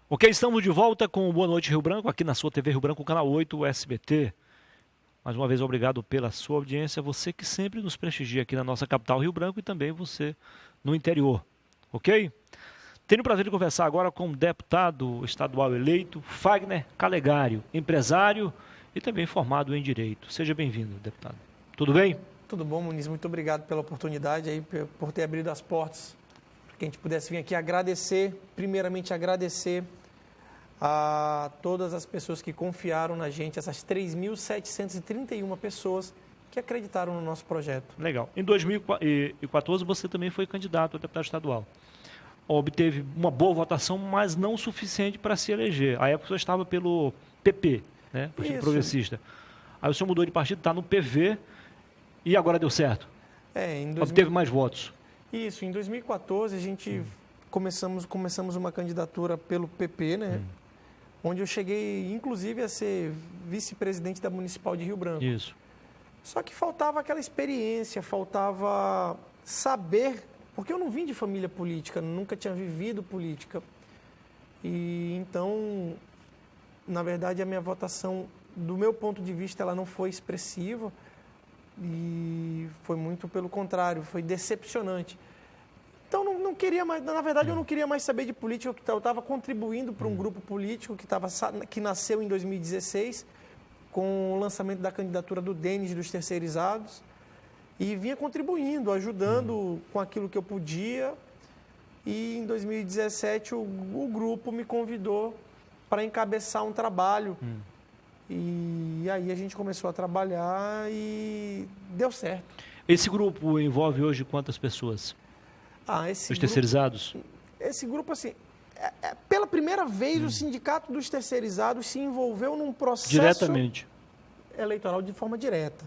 Ok, estamos de volta com o Boa Noite Rio Branco, aqui na sua TV Rio Branco, canal 8, SBT. Mais uma vez, obrigado pela sua audiência, você que sempre nos prestigia aqui na nossa capital Rio Branco e também você no interior, ok? Tenho o prazer de conversar agora com o deputado estadual eleito, Fagner Calegari, empresário e também formado em Direito. Seja bem-vindo, deputado. Tudo bem? Tudo bom, Muniz? Muito obrigado pela oportunidade aí, por ter abrido as portas, para que a gente pudesse vir aqui primeiramente agradecer a todas as pessoas que confiaram na gente, essas 3.731 pessoas que acreditaram no nosso projeto. Legal. Em 2014 você também foi candidato a deputado estadual. Obteve uma boa votação, mas não o suficiente para se eleger. À época você estava pelo PP, né? Partido Progressista. Aí o senhor mudou de partido, está no PV e agora deu certo. Obteve mais votos. Isso, em 2014 a gente começamos uma candidatura pelo PP, né? Onde eu cheguei, inclusive, a ser vice-presidente da Municipal de Rio Branco. Isso. Só que faltava aquela experiência, faltava saber, porque eu não vim de família política, nunca tinha vivido política. E então, na verdade, a minha votação, do meu ponto de vista, ela não foi expressiva e foi muito pelo contrário, foi decepcionante. Então, não queria mais, na verdade, eu não queria mais saber de política, eu estava contribuindo para um grupo político que nasceu em 2016, com o lançamento da candidatura do Denis dos terceirizados, e vinha contribuindo, ajudando com aquilo que eu podia, e em 2017 o grupo me convidou para encabeçar um trabalho, e aí a gente começou a trabalhar e deu certo. Esse grupo envolve hoje quantas pessoas? Os terceirizados? Esse grupo, assim, pela primeira vez o Sindicato dos Terceirizados se envolveu num processo diretamente eleitoral de forma direta.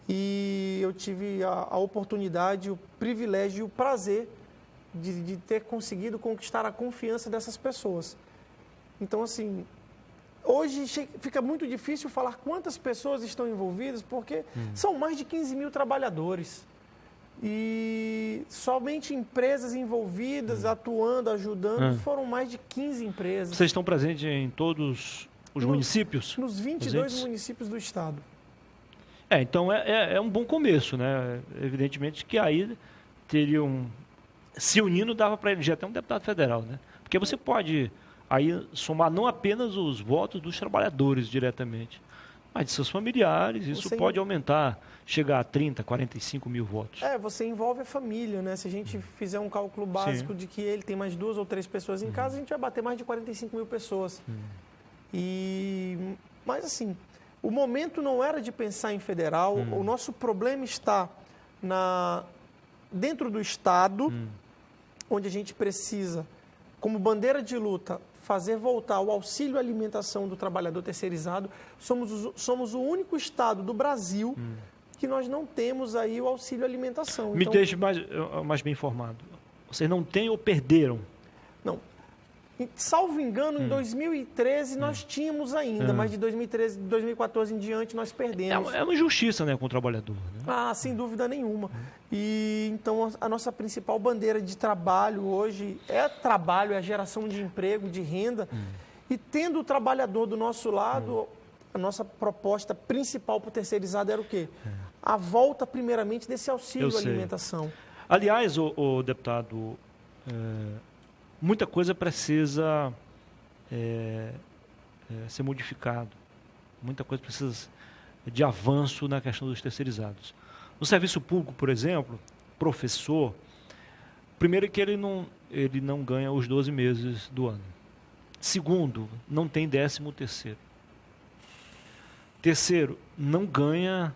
E eu tive a oportunidade, o privilégio e o prazer de ter conseguido conquistar a confiança dessas pessoas. Então, assim, hoje fica muito difícil falar quantas pessoas estão envolvidas, porque são mais de 15 mil trabalhadores. E somente empresas envolvidas, atuando, ajudando, foram mais de 15 empresas. Vocês estão presentes em todos os municípios? Nos 22 municípios do estado. Então é um bom começo, né? Evidentemente que aí se unindo, dava para eleger até um deputado federal, né? Porque você pode aí somar não apenas os votos dos trabalhadores diretamente, mas de seus familiares, isso pode aumentar, chegar a 30, 45 mil votos. Você envolve a família, né? Se a gente fizer um cálculo básico de que ele tem mais 2 ou 3 pessoas em casa, a gente vai bater mais de 45 mil pessoas. Mas assim, o momento não era de pensar em federal, o nosso problema está dentro do Estado, onde a gente precisa, como bandeira de luta, fazer voltar o auxílio alimentação do trabalhador terceirizado. Somos o único estado do Brasil que nós não temos aí o auxílio alimentação. Me deixe mais bem informado. Vocês não têm ou perderam? Não. Salvo engano, em 2013 nós tínhamos ainda, mas de 2014 em diante nós perdemos. É uma injustiça, né, com o trabalhador, né? Sem dúvida nenhuma. E então a nossa principal bandeira de trabalho hoje é a geração de emprego, de renda. E tendo o trabalhador do nosso lado, a nossa proposta principal para o terceirizado era o quê? A volta, primeiramente, desse auxílio alimentação. Aliás, o deputado, muita coisa precisa ser modificado. Muita coisa precisa de avanço na questão dos terceirizados. No serviço público, por exemplo, professor, primeiro que ele não ganha os 12 meses do ano. Segundo, não tem 13º. Terceiro, não ganha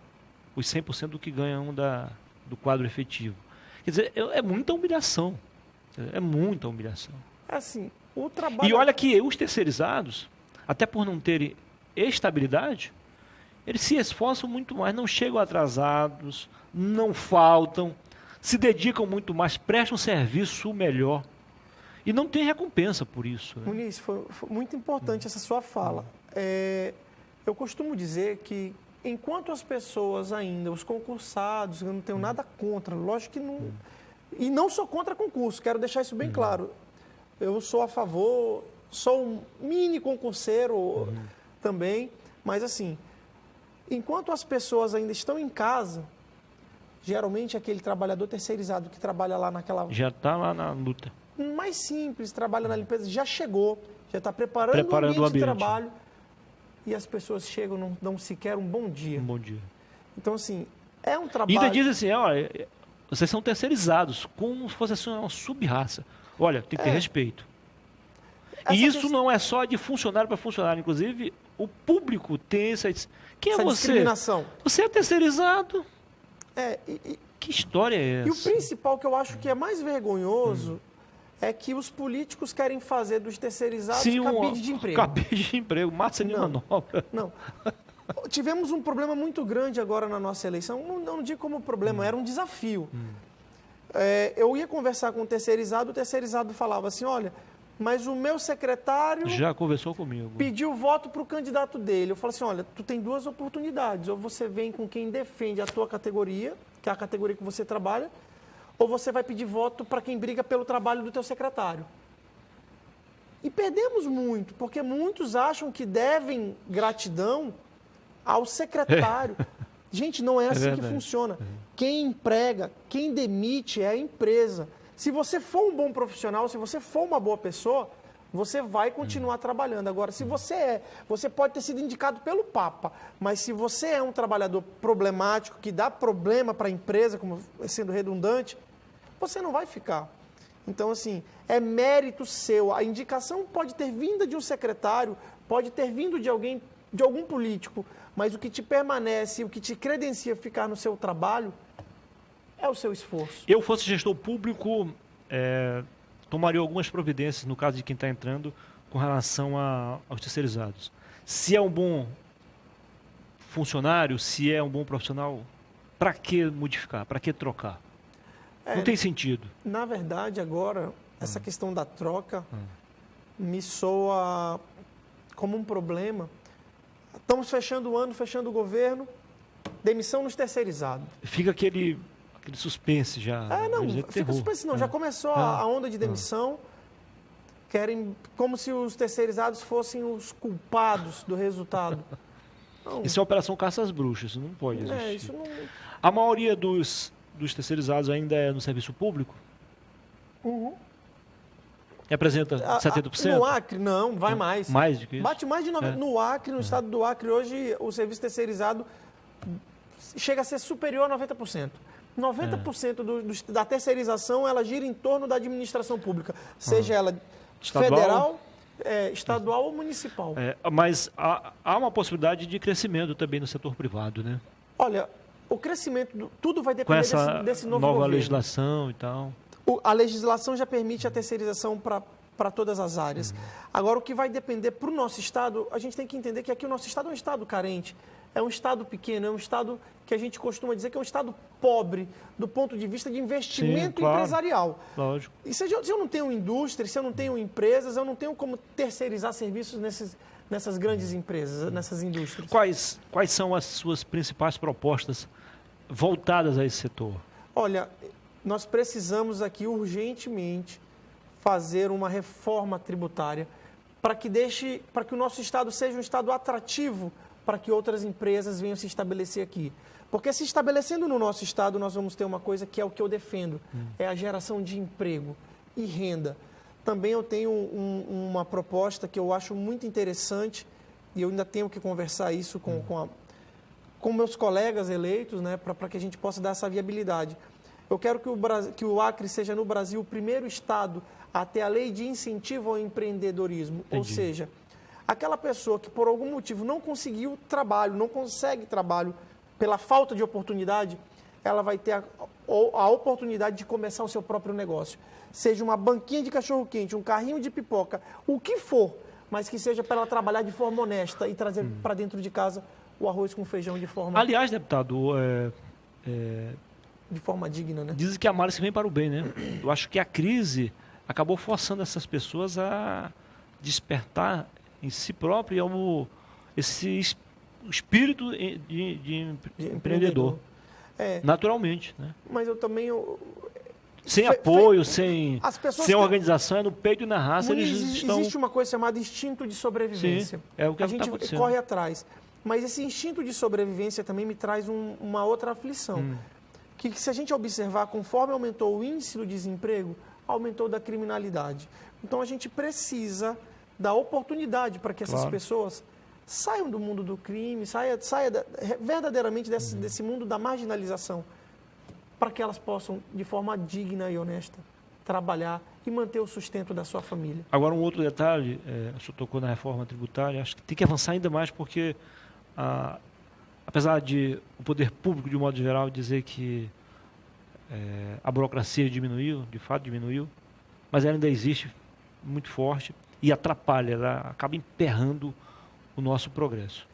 os 100% do que ganha do quadro efetivo. Quer dizer, é muita humilhação. É muita humilhação. Assim, o trabalho... E olha que os terceirizados, até por não terem estabilidade, eles se esforçam muito mais, não chegam atrasados, não faltam, se dedicam muito mais, prestam um serviço melhor. E não tem recompensa por isso. Né? Muniz, foi muito importante essa sua fala. Eu costumo dizer que, enquanto as pessoas ainda, os concursados, eu não tenho nada contra, lógico que não... E não sou contra concurso, quero deixar isso bem claro. Eu sou a favor, sou um mini concurseiro também, mas assim, enquanto as pessoas ainda estão em casa, geralmente aquele trabalhador terceirizado que trabalha lá naquela... Já está lá na luta. mais simples, trabalha na limpeza, já chegou, já está preparando o ambiente o ambiente de trabalho e as pessoas chegam, não dão sequer um bom dia. Um bom dia. Então, assim, é um E trabalho... ainda diz assim, olha, vocês são terceirizados, como se fosse assim, uma sub-raça. Olha, tem que ter respeito. Essa E isso questão- não é só de funcionário para funcionário, inclusive o público tem essa... Quem é essa você? discriminação. Você é terceirizado. E Que história é o essa? principal que eu acho que é mais vergonhoso é que os políticos querem fazer dos terceirizados cabide de emprego. Cabide de emprego, massa de Não. manobra. Não. Tivemos um problema muito grande agora na nossa eleição. Não digo como problema, era um desafio. Eu ia conversar com o terceirizado falava assim, olha, mas o meu secretário Já conversou comigo. pediu voto para o candidato dele. Eu falei assim, olha, tu tem duas oportunidades. Ou você vem com quem defende a tua categoria, que é a categoria que você trabalha, ou você vai pedir voto para quem briga pelo trabalho do teu secretário. E perdemos muito, porque muitos acham que devem gratidão ao secretário. Gente, não é assim que verdade. funciona. Quem emprega, quem demite é a empresa. Se você for um bom profissional, se você for uma boa pessoa, você vai continuar trabalhando. Agora, se você pode ter sido indicado pelo Papa, mas se você é um trabalhador problemático, que dá problema para a empresa, como sendo redundante, você não vai ficar. Então, assim, é mérito seu. A indicação pode ter vindo de um secretário, pode ter vindo de alguém, de algum político, mas o que te permanece, o que te credencia ficar no seu trabalho é o seu esforço. Eu fosse gestor público, tomaria algumas providências, no caso de quem está entrando, com relação aos terceirizados. Se é um bom funcionário, se é um bom profissional, para que modificar? Para que trocar? Não tem sentido. Na verdade, agora, essa questão da troca me soa como um problema. Estamos fechando o ano, fechando o governo, demissão nos terceirizados. Fica aquele suspense já. Não, dizer, fica terror. suspense não. Já começou a onda de demissão. Querem, como se os terceirizados fossem os culpados do resultado. Não, Isso é operação caça às bruxas, isso não pode existir. isso não... A maioria dos terceirizados ainda é no serviço público? Representa 70%? No Acre, não, vai mais. Mais do que isso? Bate mais de 90%. No Acre, no estado do Acre, hoje o serviço terceirizado chega a ser superior a 90%. 90% da terceirização, ela gira em torno da administração pública, seja ela Estadual? federal, estadual ou municipal. Mas há uma possibilidade de crescimento também no setor privado, né? Olha, o crescimento, tudo vai Com depender essa desse novo nova governo. legislação e tal. A legislação já permite a terceirização para todas as áreas. Agora, o que vai depender para o nosso Estado, a gente tem que entender que aqui o nosso Estado é um Estado carente, é um Estado pequeno, é um Estado que a gente costuma dizer que é um Estado pobre do ponto de vista de investimento Sim, claro. empresarial. Lógico. E se eu não tenho indústria, se eu não tenho empresas, eu não tenho como terceirizar serviços nessas grandes empresas, nessas indústrias. Quais são as suas principais propostas voltadas a esse setor? Olha, nós precisamos aqui urgentemente fazer uma reforma tributária para que o nosso Estado seja um Estado atrativo para que outras empresas venham se estabelecer aqui. Porque se estabelecendo no nosso Estado, nós vamos ter uma coisa que é o que eu defendo, é a geração de emprego e renda. Também eu tenho uma proposta que eu acho muito interessante, e eu ainda tenho que conversar isso com meus colegas eleitos, né, para que a gente possa dar essa viabilidade. Eu quero que o Acre seja, no Brasil, o primeiro estado a ter a lei de incentivo ao empreendedorismo. Entendi. Ou seja, aquela pessoa que, por algum motivo, não conseguiu trabalho, não consegue trabalho pela falta de oportunidade, ela vai ter a oportunidade de começar o seu próprio negócio. Seja uma banquinha de cachorro-quente, um carrinho de pipoca, o que for, mas que seja para ela trabalhar de forma honesta e trazer para dentro de casa o arroz com feijão de forma Aliás, deputado, digna, né? dizem que a malice vem para o bem, né? Eu acho que a crise acabou forçando essas pessoas a despertar em si próprio esse espírito de empreendedor. Naturalmente, né? Mas eu também Sem apoio, sem que... organização, é no peito e na raça, Muniz, eles estão... Existe uma coisa chamada instinto de sobrevivência. Sim, é o que a está gente acontecendo. corre atrás. Mas esse instinto de sobrevivência também me traz uma outra aflição. Que se a gente observar, conforme aumentou o índice do desemprego, aumentou da criminalidade. Então a gente precisa dar oportunidade para que essas pessoas saiam do mundo do crime, saia verdadeiramente desse mundo da marginalização, para que elas possam, de forma digna e honesta, trabalhar e manter o sustento da sua família. Agora, um outro detalhe, o senhor tocou na reforma tributária, acho que tem que avançar ainda mais, porque, apesar de o poder público, de um modo geral, dizer que a burocracia diminuiu, de fato diminuiu, mas ela ainda existe muito forte e atrapalha, ela acaba emperrando o nosso progresso.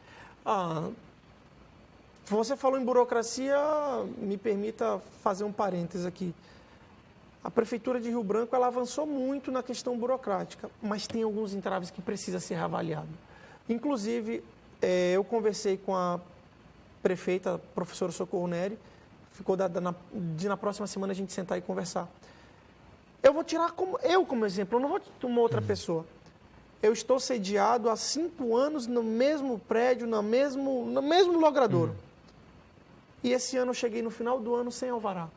Você falou em burocracia, me permita fazer um parênteses aqui. A Prefeitura de Rio Branco ela avançou muito na questão burocrática, mas tem alguns entraves que precisa ser reavaliado. Inclusive, eu conversei com a prefeita, a professora Socorro Neri, ficou na próxima semana a gente sentar e conversar. Eu vou tirar como exemplo, eu não vou uma outra pessoa. Eu estou sediado há 5 anos no mesmo prédio, no mesmo logradouro. E esse ano eu cheguei no final do ano sem alvará.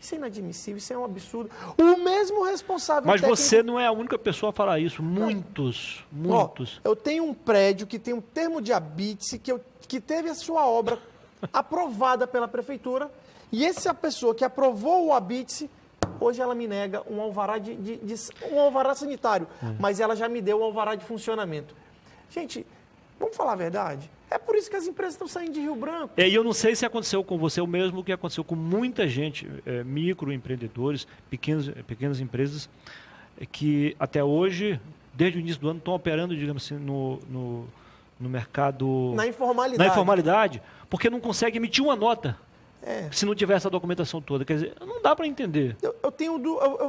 Isso é inadmissível, isso é um absurdo. O mesmo responsável Mas técnico... você não é a única pessoa a falar isso. Muitos. Eu tenho um prédio que tem um termo de habite que teve a sua obra aprovada pela prefeitura, e essa pessoa que aprovou o habite, hoje ela me nega um alvará, um alvará sanitário, mas ela já me deu o alvará de funcionamento. Gente, vamos falar a verdade? É por isso que as empresas estão saindo de Rio Branco. E eu não sei se aconteceu com você o mesmo que aconteceu com muita gente, microempreendedores, pequenas empresas, que até hoje, desde o início do ano, estão operando, digamos assim, no mercado... Na informalidade. Na informalidade, porque não consegue emitir uma nota. Se não tiver essa documentação toda. Quer dizer, não dá para entender. Eu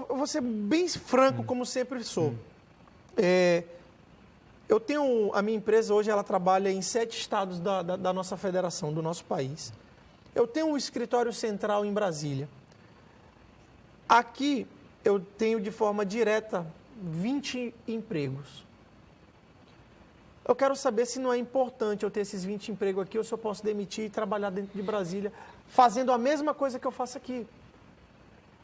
vou ser bem franco, como sempre sou. Eu tenho... A minha empresa hoje, ela trabalha em 7 estados da nossa federação, do nosso país. Eu tenho um escritório central em Brasília. Aqui, eu tenho de forma direta 20 empregos. Eu quero saber se não é importante eu ter esses 20 empregos aqui ou se eu posso demitir e trabalhar dentro de Brasília, fazendo a mesma coisa que eu faço aqui.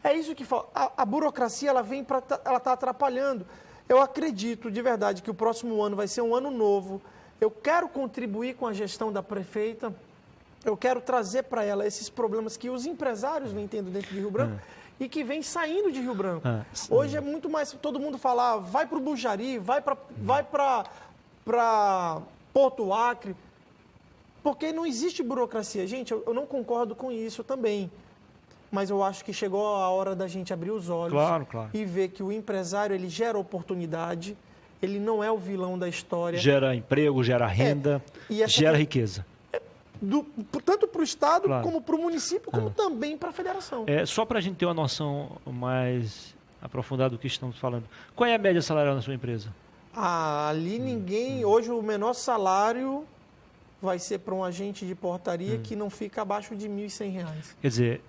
É isso que fala. A burocracia, ela está atrapalhando. Eu acredito de verdade que o próximo ano vai ser um ano novo. Eu quero contribuir com a gestão da prefeita. Eu quero trazer para ela esses problemas que os empresários vêm tendo dentro de Rio Branco e que vêm saindo de Rio Branco. Hoje é muito mais todo mundo falar, vai para o Bujari, vai para Porto Acre, porque não existe burocracia. Gente, eu não concordo com isso também. Mas eu acho que chegou a hora da gente abrir os olhos e ver que o empresário, ele gera oportunidade, ele não é o vilão da história. Gera emprego, gera renda, gera riqueza. Tanto para o Estado, como para o município, como também para a federação. Só para a gente ter uma noção mais aprofundada do que estamos falando. Qual é a média salarial na sua empresa? Ali ninguém... Hoje o menor salário vai ser para um agente de portaria que não fica abaixo de R$ 1.100. Quer dizer...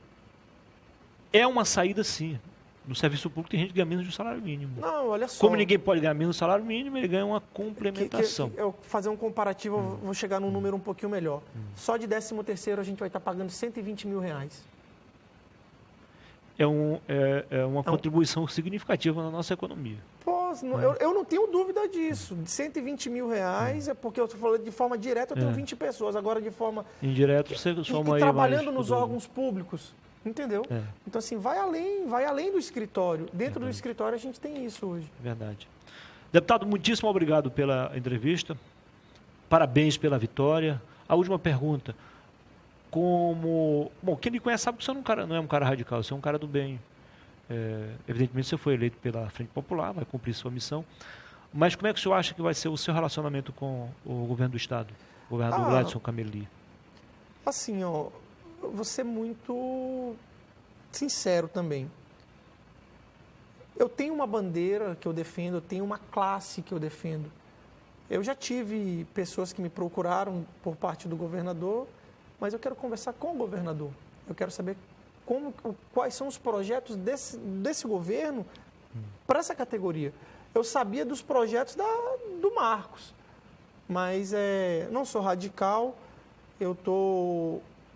É uma saída, sim. No serviço público tem gente que ganha menos de um salário mínimo. Não, olha só. Como ninguém pode ganhar menos do salário mínimo, ele ganha uma complementação. Eu fazer um comparativo, eu vou chegar num número um pouquinho melhor. Só de 13º a gente vai estar pagando R$120 mil. É uma contribuição significativa na nossa economia. Eu não tenho dúvida disso. De R$120 mil é porque eu estou falando de forma direta, eu tenho 20 pessoas. Agora, de forma... Indireto, você soma aí trabalhando nos órgãos públicos. Entendeu? Então, assim, vai além do escritório. Dentro do escritório a gente tem isso hoje. Verdade. Deputado, muitíssimo obrigado pela entrevista. Parabéns pela vitória. A última pergunta. Bom, quem me conhece sabe que você não é um cara radical, você é um cara do bem. Evidentemente você foi eleito pela Frente Popular, vai cumprir sua missão. Mas como é que o senhor acha que vai ser o seu relacionamento com o governo do Estado? O governador Gladson Cameli? Assim, vou ser muito sincero também. Eu tenho uma bandeira que eu defendo, eu tenho uma classe que eu defendo. Eu já tive pessoas que me procuraram por parte do governador, mas eu quero conversar com o governador. Eu quero saber quais são os projetos desse governo para essa categoria. Eu sabia dos projetos do Marcos, mas não sou radical,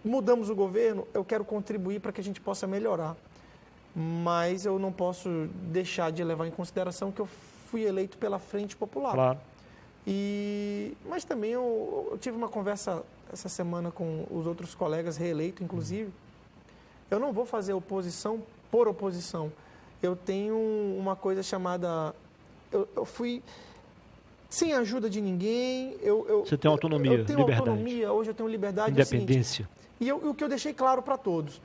mudamos o governo, eu quero contribuir para que a gente possa melhorar. Mas eu não posso deixar de levar em consideração que eu fui eleito pela Frente Popular. Claro. Mas também eu tive uma conversa essa semana com os outros colegas reeleitos, inclusive. Eu não vou fazer oposição por oposição. Eu tenho uma coisa chamada... Eu fui sem ajuda de ninguém. Você tem autonomia, eu tenho liberdade. Autonomia, hoje eu tenho liberdade. Independência. E o que eu deixei claro para todos.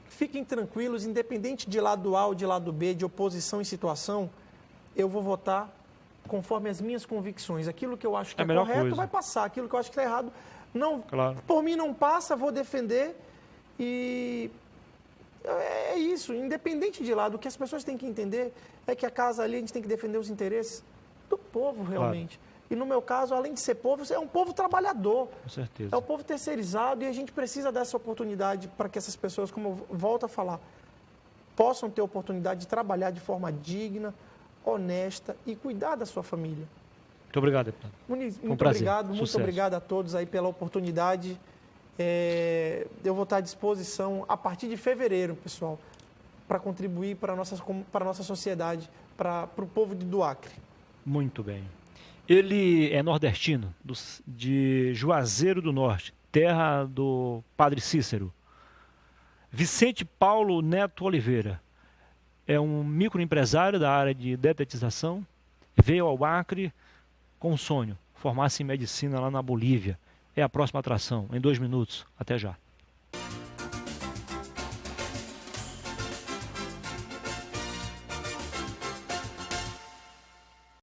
Fiquem tranquilos, independente de lado A ou de lado B, de oposição e situação, eu vou votar conforme as minhas convicções. Aquilo que eu acho que é correto vai passar, aquilo que eu acho que está errado, não, claro. Por mim não passa, vou defender. E é isso, independente de lado, o que as pessoas têm que entender é que a casa ali a gente tem que defender os interesses do povo realmente. Claro. E no meu caso, além de ser povo, é um povo trabalhador. Com certeza. É um povo terceirizado e a gente precisa dessa oportunidade para que essas pessoas, como eu volto a falar, possam ter oportunidade de trabalhar de forma digna, honesta e cuidar da sua família. Muito obrigado, deputado. Muito obrigado, muito obrigado a todos aí pela oportunidade. Eu vou estar à disposição a partir de fevereiro, pessoal, para contribuir para a nossa sociedade, para o povo do Acre. Muito bem. Ele é nordestino, de Juazeiro do Norte, terra do Padre Cícero. Vicente Paulo Neto Oliveira é um microempresário da área de detetização, veio ao Acre com um sonho, formar-se em medicina lá na Bolívia. É a próxima atração, em 2 minutos. Até já.